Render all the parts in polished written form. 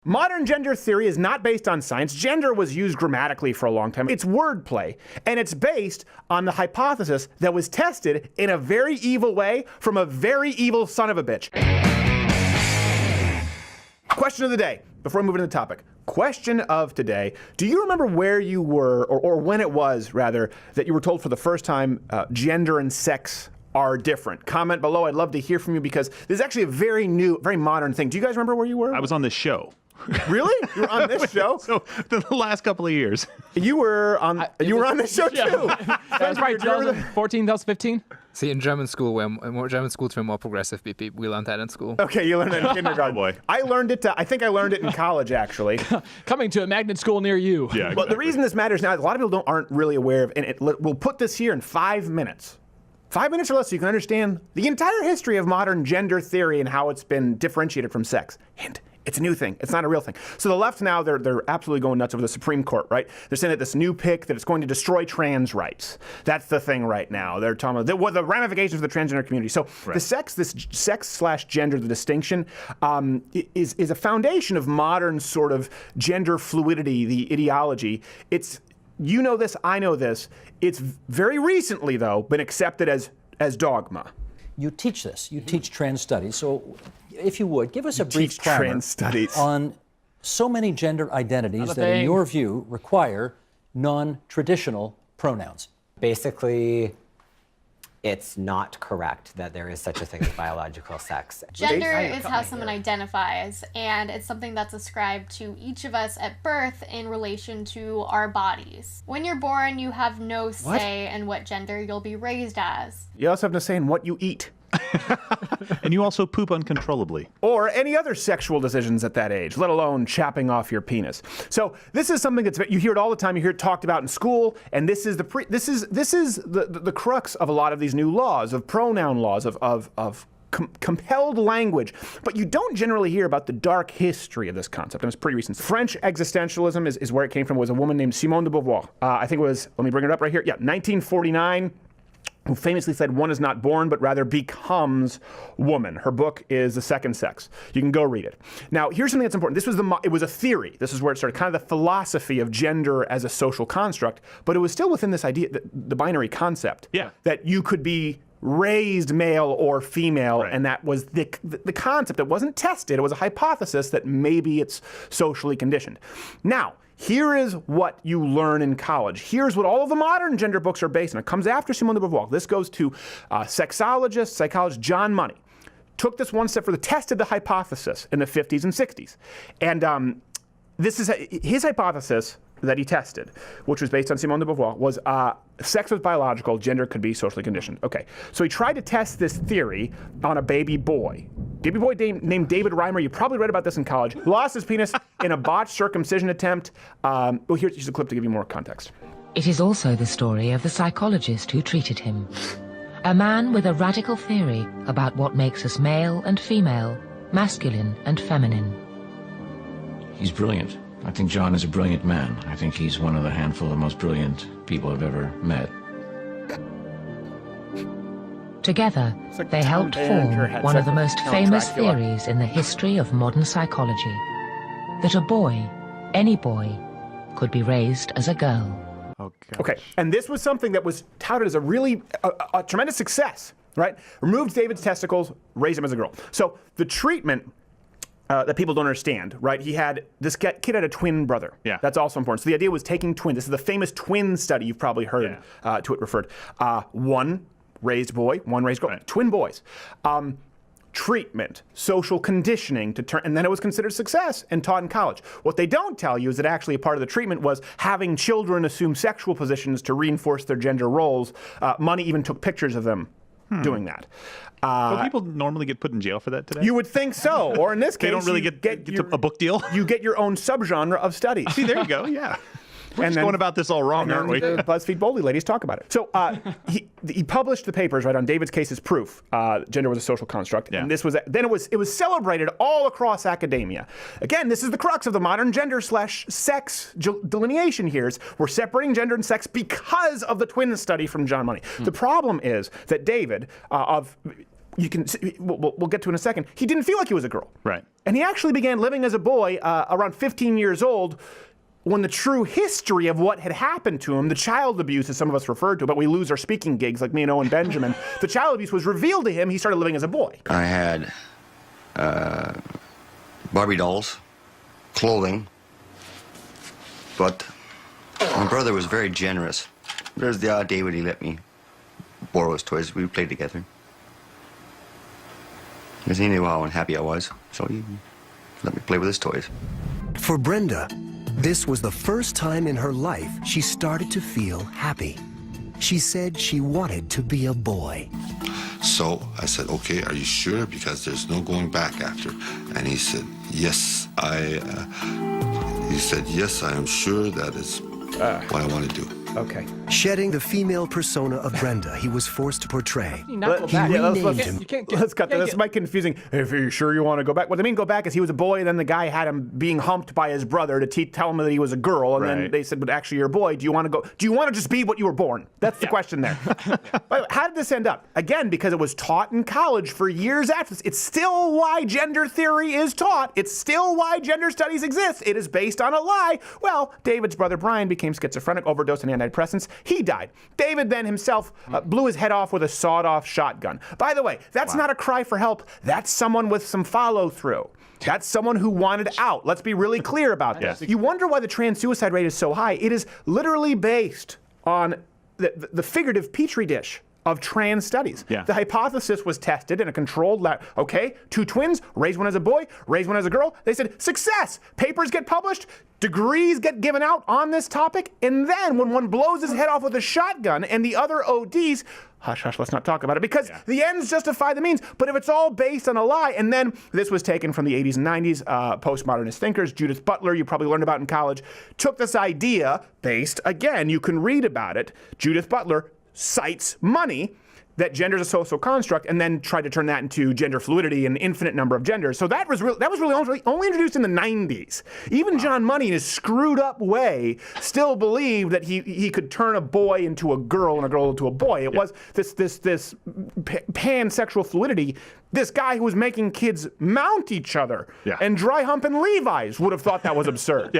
Modern gender theory is not based on science. Gender was used grammatically for a long time. It's wordplay, and it's based on the hypothesis that was tested in a very evil way from a very evil son of a bitch. Question of the day, before we move into the topic. Question of today. Do you remember where you were, or when it was, rather, that you were told for the first time gender and sex are different? Comment below. I'd love to hear from you because this is actually a very new, very modern thing. Do you guys remember where you were? I was on this show. Really? You were on this show? So the last couple of years. You were on this show too. That was probably 2014, 2015. See, in German school, when German schools were more progressive, we learned that in school. Okay, you learned it in kindergarten. Oh boy. I learned it. I think I learned it in college, actually. Coming to a magnet school near you. Yeah. Exactly. But the reason this matters now, a lot of people aren't really aware of, and we'll put this here in 5 minutes. 5 minutes or less so you can understand the entire history of modern gender theory and how it's been differentiated from sex. Hint. It's a new thing. It's not a real thing. So the left now, they're absolutely going nuts over the Supreme Court, right? They're saying that this new pick, that it's going to destroy trans rights. That's the thing right now. They're talking about the ramifications for the transgender community. So right. This sex/gender, the distinction, is a foundation of modern sort of gender fluidity, the ideology. It's, you know this, I know this. It's very recently, though, been accepted as dogma. You teach this. You teach trans studies. So if you would, give us a brief primer trans studies on so many gender identities that, in your view, require non-traditional pronouns. Basically, it's not correct that there is such a thing as biological sex. Gender is how someone identifies, and it's something that's ascribed to each of us at birth in relation to our bodies. When you're born, you have no say in what gender you'll be raised as. You also have no say in what you eat. And you also poop uncontrollably. Or any other sexual decisions at that age, let alone chopping off your penis. So this is something that's, you hear it all the time, you hear it talked about in school, and this is the crux of a lot of these new laws, of pronoun laws, of compelled language. But you don't generally hear about the dark history of this concept. And it's pretty recent. French existentialism is where it came from. It was a woman named Simone de Beauvoir. I think it was, let me bring it up right here. Yeah, 1949. Who famously said one is not born, but rather becomes woman. Her book is The Second Sex. You can go read it. Now, here's something that's important. It was a theory. This is where it started, kind of the philosophy of gender as a social construct, but it was still within this idea, the binary concept, that you could be raised male or female, right. And that was the concept. It wasn't tested. It was a hypothesis that maybe it's socially conditioned. Now, here is what you learn in college. Here's what all of the modern gender books are based on. It comes after Simone de Beauvoir. This goes to sexologist, psychologist John Money. Took this one step further, tested the hypothesis in the 50s and 60s. And this is his hypothesis that he tested, which was based on Simone de Beauvoir, was sex was biological, gender could be socially conditioned. Okay, so he tried to test this theory on a baby boy. Baby boy named David Reimer, you probably read about this in college, lost his penis in a botched circumcision attempt. Well, here's a clip to give you more context. It is also the story of the psychologist who treated him. A man with a radical theory about what makes us male and female, masculine and feminine. He's brilliant. I think John is a brilliant man. I think he's one of the handful of most brilliant people I've ever met. Together, they helped form one of the most famous theories in the history of modern psychology. That a boy, any boy, could be raised as a girl. Okay, and this was something that was touted as a tremendous success, right? Removed David's testicles, raised him as a girl. So the treatment that people don't understand, right? This kid had a twin brother. Yeah. That's also important. So the idea was taking twins. This is the famous twin study you've probably heard to it referred. One raised boy, one raised girl, right. Twin boys. Treatment, social conditioning and then it was considered success and taught in college. What they don't tell you is that actually a part of the treatment was having children assume sexual positions to reinforce their gender roles. Money even took pictures of them doing that. Well, people normally get put in jail for that today? You would think so. Or in this case, they don't really get a book deal? You get your own subgenre of studies. See, there you go, yeah. We're just going about this all wrong, aren't we? The BuzzFeed Boldly ladies talk about it. So he published the papers, right, on David's case as proof. Gender was a social construct. Yeah. And it was celebrated all across academia. Again, this is the crux of the modern gender/sex delineation here. We're separating gender and sex because of the twin study from John Money. The problem is that David, you can, we'll get to in a second, he didn't feel like he was a girl. Right. And he actually began living as a boy around 15 years old, when the true history of what had happened to him, the child abuse, as some of us referred to, but we lose our speaking gigs like me and Owen Benjamin, the child abuse was revealed to him. He started living as a boy. I had Barbie dolls, clothing, but my brother was very generous. There's the odd day when he let me borrow his toys. We would play together. Because he knew how unhappy I was, so he let me play with his toys. For Brenda, this was the first time in her life she started to feel happy. She said she wanted to be a boy. So I said, okay, are you sure? Because there's no going back after. And he said, yes, he said, yes, I am sure that is what I want to do. Okay. Shedding the female persona of Brenda he was forced to portray. Let's cut that. This might be confusing. If you're sure you want to go back. What they mean go back is he was a boy, and then the guy had him being humped by his brother to tell him that he was a girl, and then they said, but actually you're a boy. Do you want to go? Do you want to just be what you were born? That's the question there. But how did this end up? Again, because it was taught in college for years after this. It's still why gender theory is taught. It's still why gender studies exist. It is based on a lie. Well, David's brother Brian became schizophrenic, overdosed on antidepressants. He died. David then himself blew his head off with a sawed-off shotgun. By the way, that's not a cry for help. That's someone with some follow-through. That's someone who wanted out. Let's be really clear about this. You wonder why the trans suicide rate is so high. It is literally based on the figurative petri dish of trans studies. The hypothesis was tested in a controlled lab. Okay, 2 twins, raise one as a boy, raise one as a girl. They said, success! Papers get published, degrees get given out on this topic, and then when one blows his head off with a shotgun and the other ODs, hush, hush, let's not talk about it, because the ends justify the means. But if it's all based on a lie, and then this was taken from the 80s and 90s, postmodernist thinkers, Judith Butler, you probably learned about in college, took this idea based, again, you can read about it, Judith Butler cites money, that gender is a social construct, and then tried to turn that into gender fluidity and infinite number of genders. So that was really only introduced in the 90s. Even John Money, in his screwed up way, still believed that he could turn a boy into a girl and a girl into a boy. It was this pansexual fluidity. This guy who was making kids mount each other and dry humping Levi's would have thought that was absurd.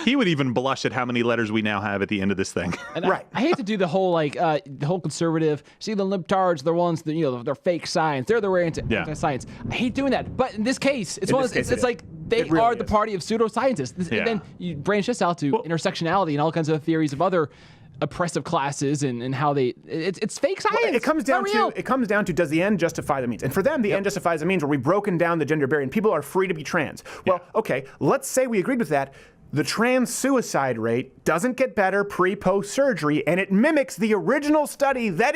He would even blush at how many letters we now have at the end of this thing. And I hate to do the whole the whole conservative. See, the libtards, they're ones that they're fake science. They're way into anti-science. I hate doing that, but in this case, it's like they are the party of pseudoscientists. And then you branch this out to intersectionality and all kinds of theories of other oppressive classes and how it's fake science. Well, it comes down to does the end justify the means? And for them, the end justifies the means, where we've broken down the gender barrier and people are free to be trans. Well, okay, let's say we agreed with that. The trans suicide rate doesn't get better pre-post surgery, and it mimics the original study that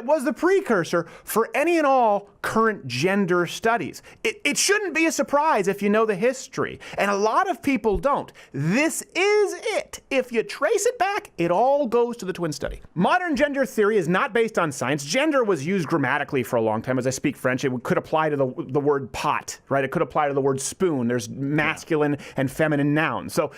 was the precursor for any and all current gender studies. It shouldn't be a surprise if you know the history, and a lot of people don't. This is it. If you trace it back, it all goes to the twin study. Modern gender theory is not based on science. Gender was used grammatically for a long time. As I speak French, it could apply to the word pot, right? It could apply to the word spoon. There's masculine and feminine nouns. So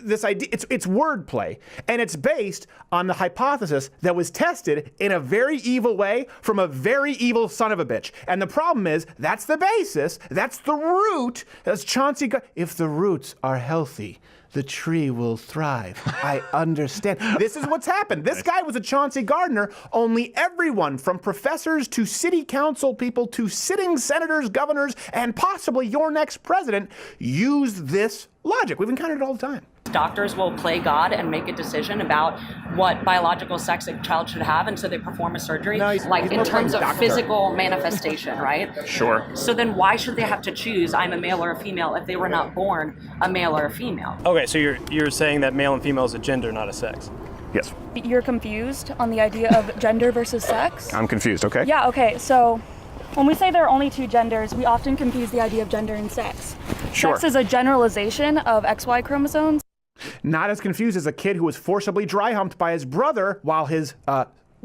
this idea, it's wordplay, and it's based on the hypothesis that was tested in a very evil way from a very evil son of a bitch. And the problem is, that's the basis, that's the root, as Chauncey if the roots are healthy, the tree will thrive. I understand. This is what's happened. This guy was a Chauncey Gardner, only everyone from professors to city council people to sitting senators, governors, and possibly your next president used this logic. We've encountered it all the time. Doctors will play God and make a decision about what biological sex a child should have, and so they perform a surgery, in terms of physical manifestation, right? Sure. So then why should they have to choose I'm a male or a female if they were not born a male or a female? Okay, so you're saying that male and female is a gender, not a sex? Yes. You're confused on the idea of gender versus sex? I'm confused, okay? Yeah, okay, so when we say there are only 2 genders, we often confuse the idea of gender and sex. Sure. Sex is a generalization of XY chromosomes. Not as confused as a kid who was forcibly dry humped by his brother while his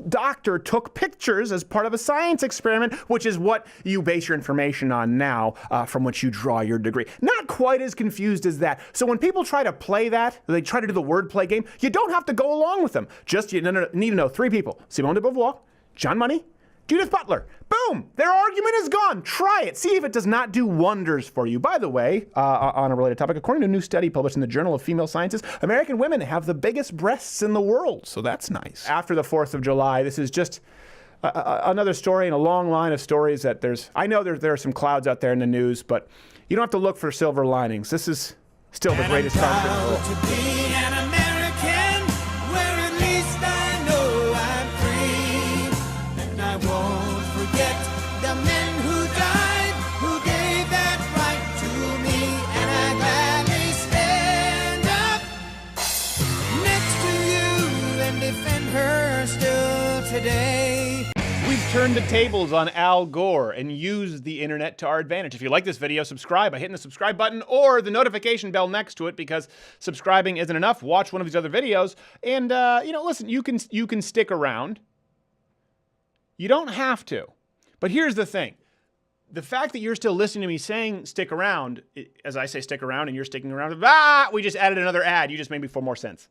doctor took pictures as part of a science experiment, which is what you base your information on now, from which you draw your degree. Not quite as confused as that. So when people try to play that, they try to do the wordplay game, you don't have to go along with them. Just you need to know 3 people: Simone de Beauvoir, John Money, Judith Butler. Boom! Their argument is gone. Try it. See if it does not do wonders for you. By the way, on a related topic, according to a new study published in the Journal of Female Sciences, American women have the biggest breasts in the world. So that's nice. After the 4th of July, this is just another story in a long line of stories that I know there are some clouds out there in the news, but you don't have to look for silver linings. This is still the greatest time in the world. Today. We've turned the tables on Al Gore and used the internet to our advantage. If you like this video, subscribe by hitting the subscribe button or the notification bell next to it, because subscribing isn't enough. Watch one of these other videos and, listen, you can stick around. You don't have to. But here's the thing. The fact that you're still listening to me saying stick around, as I say stick around and you're sticking around, we just added another ad. You just made me feel more sense.